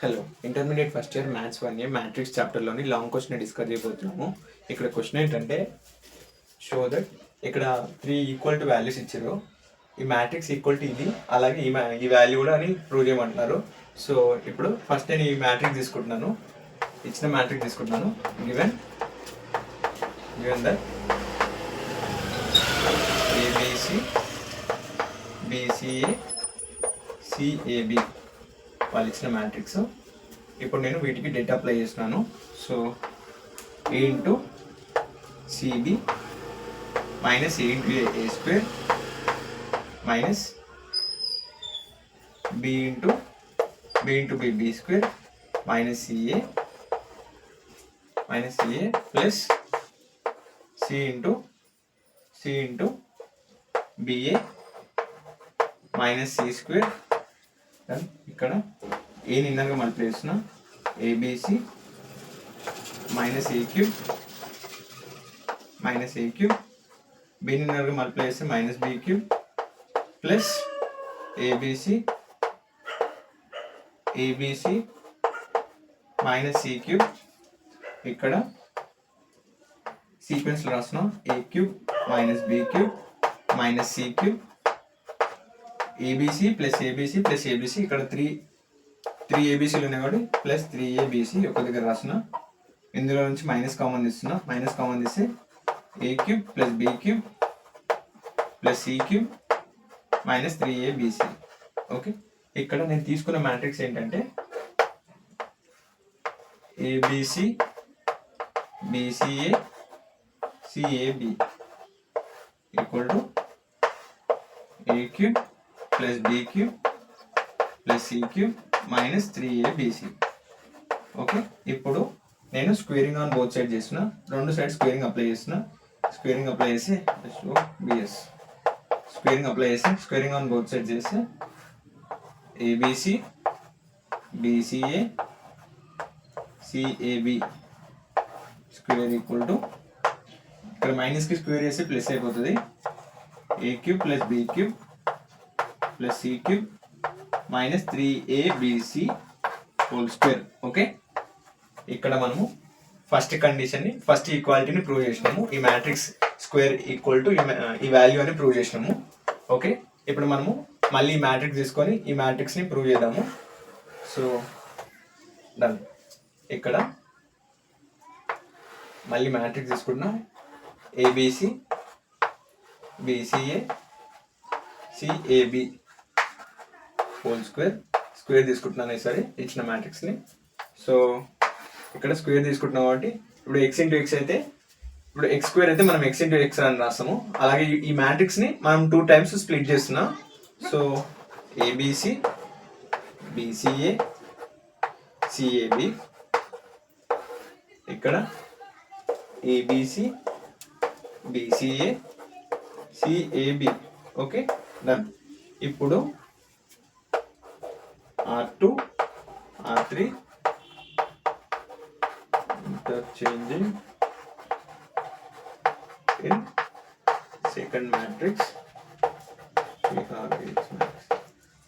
Hello, intermediate first year maths 1A matrix చాప్టర్లోని long question discuss చేయబోతున్నాము. ఇక్కడ question ఏంటంటే, షో దట్ ఇక్కడ 3 ఈక్వల్ టు వాల్యూస్ ఇచ్చారు. ఈ మ్యాట్రిక్స్ ఈక్వల్ టు ఇది, అలాగే ఈ వాల్యూ కూడా అని ప్రూవ్ చేయమంటున్నారు. సో ఇప్పుడు ఫస్ట్ నేను ఈ మ్యాట్రిక్స్ తీసుకుంటున్నాను, ఇచ్చిన మ్యాట్రిక్స్ తీసుకుంటున్నాను. Given that a b c BCA c a b వాళ్ళు ఇచ్చిన మ్యాట్రిక్స్. ఇప్పుడు నేను వీటికి డేటా అప్లై చేస్తున్నాను. So a into c b minus a into a square minus b into b square minus CA plus c into b a minus c square. ఇక్కడ a నిన్నగా multiply చేస్తున్నా, a b c minus a cube b నిన్నగా multiply చేస్తే minus b cube plus a b c minus c cube. ఇక్కడ సీక్వెన్స్లో రాస్తున్నాం, a cube minus b cube minus c cube a b c plus a b c. ఇక్కడ three ఏబిసిలు ఉన్నాయి కాబట్టి ప్లస్ 3ABC ఒక దగ్గర రాసిన. ఇందులో నుంచి మైనస్ కామన్ తీస్తున్నా, మైనస్ కామన్ తీస్తే a cube plus b cube plus c cube minus 3ABC. Okay, ఇక్కడ నేను తీసుకున్న మ్యాట్రిక్స్ ఏంటంటే a b c BCA c a b equal to a cube plus b cube plus c cube minus 3ABC. Okay, ఇప్పుడు నేను squaring on both side చేసిన, రెండు side squaring apply చేసిన. Squaring apply చేసి బిఎస్ స్క్వేరింగ్ ఆన్ బోత్ సైడ్ చేస్తే a b c BCA c a b square equal to, ఇక్కడ మైనస్కి స్క్వేర్ చేసి ప్లస్ అయిపోతుంది, a cube plus b cube plus c cube minus 3ABC whole square. Okay, ఇక్కడ మనము ఫస్ట్ కండిషన్ని, ఫస్ట్ ఈక్వాలిటీని ప్రూవ్ చేసినాము. ఈ మ్యాట్రిక్స్ స్క్వేర్ ఈక్వల్ టు ఈ వాల్యూ అని ప్రూవ్ చేసినాము. ఓకే, ఇప్పుడు మనము మళ్ళీ ఈ మ్యాట్రిక్స్ తీసుకొని ఈ మ్యాట్రిక్స్ని ప్రూవ్ చేద్దాము. So done. ఇక్కడ మళ్ళీ మ్యాట్రిక్స్ తీసుకుంటున్నాం, a b c BCA CAB whole square తీసుకుంటున్నాను ఈసారి ఇచ్చిన మ్యాట్రిక్స్ని. సో ఇక్కడ స్క్వేర్ తీసుకుంటున్నాం కాబట్టి ఇప్పుడు ఎక్స్ ఇంటూ ఎక్స్ అయితే, ఇప్పుడు ఎక్స్ స్క్వేర్ అయితే మనం ఎక్స్ ఇంటూ ఎక్స్ అని రాస్తాము. అలాగే ఈ మ్యాట్రిక్స్ని మనం 2 టైమ్స్ స్ప్లిట్ చేస్తున్నాం. సో ఏబిసి బీసీఏ సిఏబి, ఇక్కడ ABC BCA CAB. Okay done. ఇప్పుడు R2 R3 interchanging in second matrix.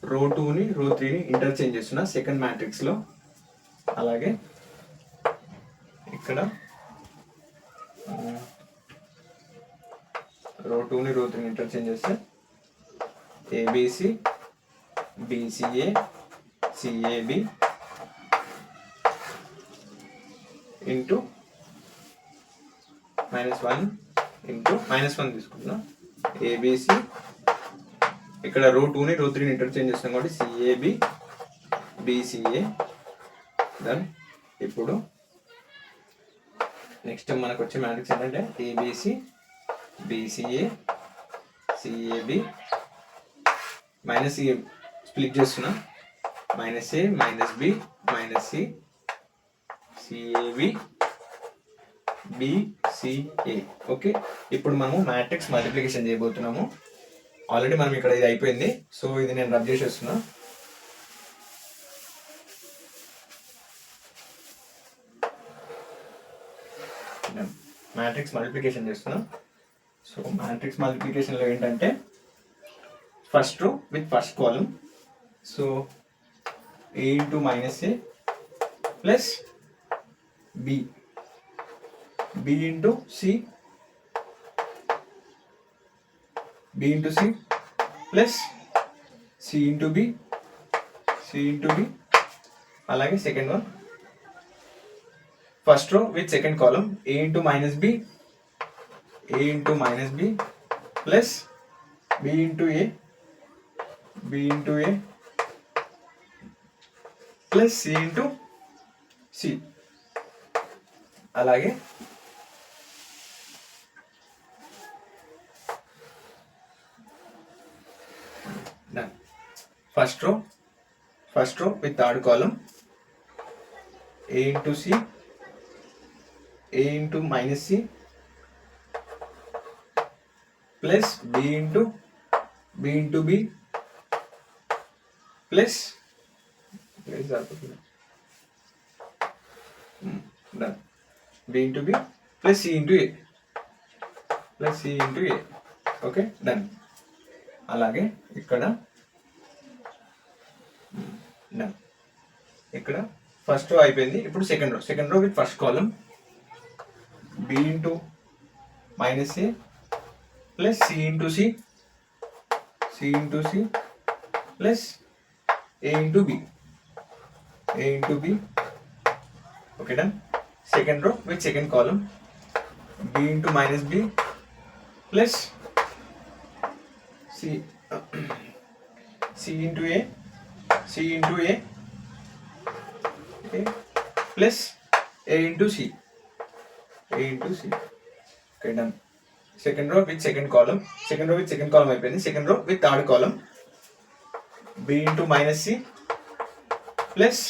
రో 2ని రో 3ని ఇంటర్చేంజ్ చేస్తున్నా సెకండ్ మ్యాట్రిక్స్లో. అలాగే ఇక్కడ రో 2ని రో 3ని ఇంటర్చేంజ్ చేస్తే ఏబిసి బీసీఏ సిఏబి ఇంటూ -1 తీసుకుంటున్నా, ఏబిసి ఇక్కడ రో 2ని రో 3ని ఇంటర్చేంజ్ చేస్తున్నాం కాబట్టి సిఏబి బీసీఏ. దెన్ ఇప్పుడు నెక్స్ట్ మనకు వచ్చే మ్యాట్రిక్స్ ఏంటంటే a b c BCA c a b minus c split చేస్తున్నా, minus a minus b minus c c a b b c a. Okay, ఇప్పుడు మనము మ్యాట్రిక్స్ మల్టిప్లికేషన్ చేయబోతున్నాము. ఆల్రెడీ మనం ఇక్కడ ఇది అయిపోయింది, సో ఇది నేను రబ్ చేసేస్తున్నా. మ్యాట్రిక్స్ మల్టిప్లికేషన్ చేస్తున్నా. సో మ్యాట్రిక్స్ మల్టిప్లికేషన్లో ఏంటంటే first row with first column. So a into minus a plus b, b into c, b into c plus c into b, c into b. అలాగే second one first row with second column a into minus b, a into minus b plus b into a, b into a plus c into c. అలాగే first row with third column a into c, a into minus c plus b into b plus b into b plus c into a, plus c into a. Okay done. అలాగే ఇక్కడ done. ఇక్కడ first row అయిపోయింది. ఇప్పుడు second row with first column b into minus a plus c into c, c into c plus a into b, a into b. Okay done. Second row with second column b into minus b plus c, c into a, c into a plus a into c, a into c. Okay done. Second row with second column అయిపోయింది. Second row with third column b into minus c plus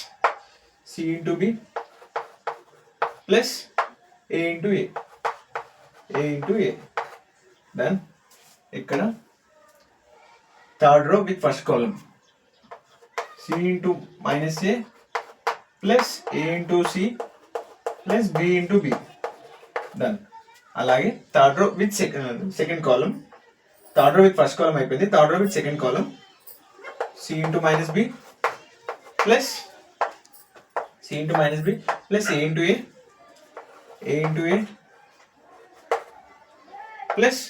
c into b plus a into a, a into a. Done. ఇక్కడ third row with first column c into minus a plus a into c plus b into b. Done. అలాగే third row with second column, third row with first column అయిపోయింది. Third row with second column c into minus b plus c into minus b plus a into a, a into a plus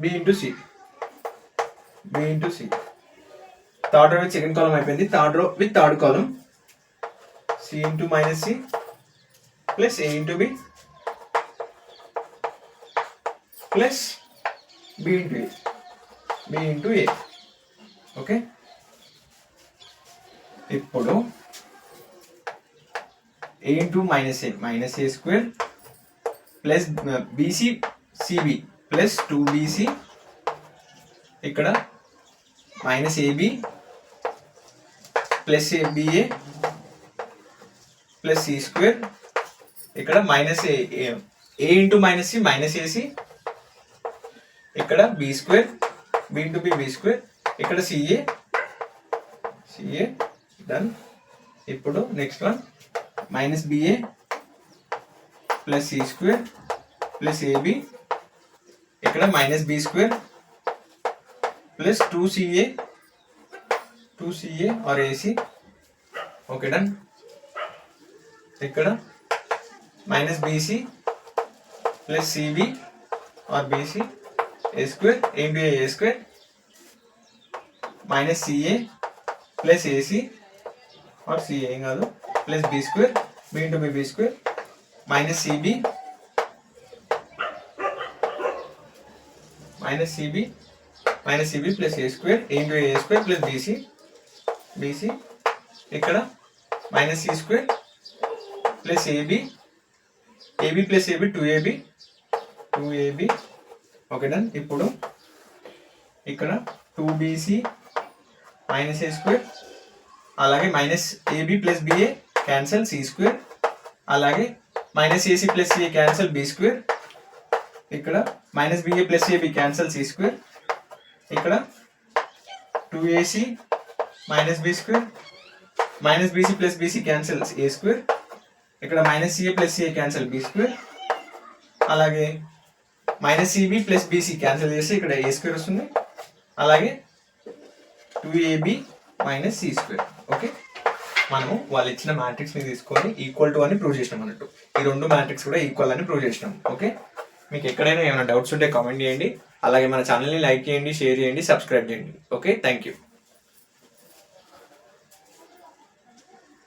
b into c, b into c. Third row with second column అయిపోయింది. Third row with third column c into minus c plus a into b plus b into a, b into a. Okay. ఇప్పుడు a into minus a square plus b c c b plus 2bc. ఇక్కడ minus AB plus a b a plus c square. ఇక్కడ minus a into minus c minus a c. ఇక్కడ b square, b into b square. ఇక్కడ c a, c a. Done. ఇప్పుడు next one minus BA plus c square plus a b. ఇక్కడ minus B square plus 2ca or a c. Okay done. ఇక్కడ minus BC plus c b or b c a square, a into a square. Minus CA plus a c or c a ఏం కాదు plus b square, b into b square. Minus CB plus a square, a into a square plus b c. ఇక్కడ minus c square plus a b plus a b 2ab. Okay done. ఇప్పుడు ఇక్కడ 2bc minus a square. అలాగే minus AB plus BA cancel C square. అలాగే minus AC plus CA cancel B square. ఇక్కడ minus BA plus AB cancel C square. ఇక్కడ 2ac minus B square. Minus BC plus BC cancel A square. ఇక్కడ minus CA plus CA cancel B square. అలాగే minus CB plus BC cancel చేస్తే ఇక్కడ ఏ square వస్తుంది. అలాగే 2ab minus c square. Okay మనము వాళ్ళు ఇచ్చిన మ్యాట్రిక్స్ని తీసుకొని ఈక్వల్ టు అని ప్రూవ్ చేసినాం అన్నట్టు. ఈ రెండు మ్యాట్రిక్స్ కూడా ఈక్వల్ అని ప్రూవ్ చేసినాం. ఓకే, మీకు ఎక్కడైనా ఏమైనా డౌట్స్ ఉంటే కామెంట్ చేయండి. అలాగే మన ఛానల్ని లైక్ చేయండి, షేర్ చేయండి, సబ్స్క్రైబ్ చేయండి. Okay, thank you.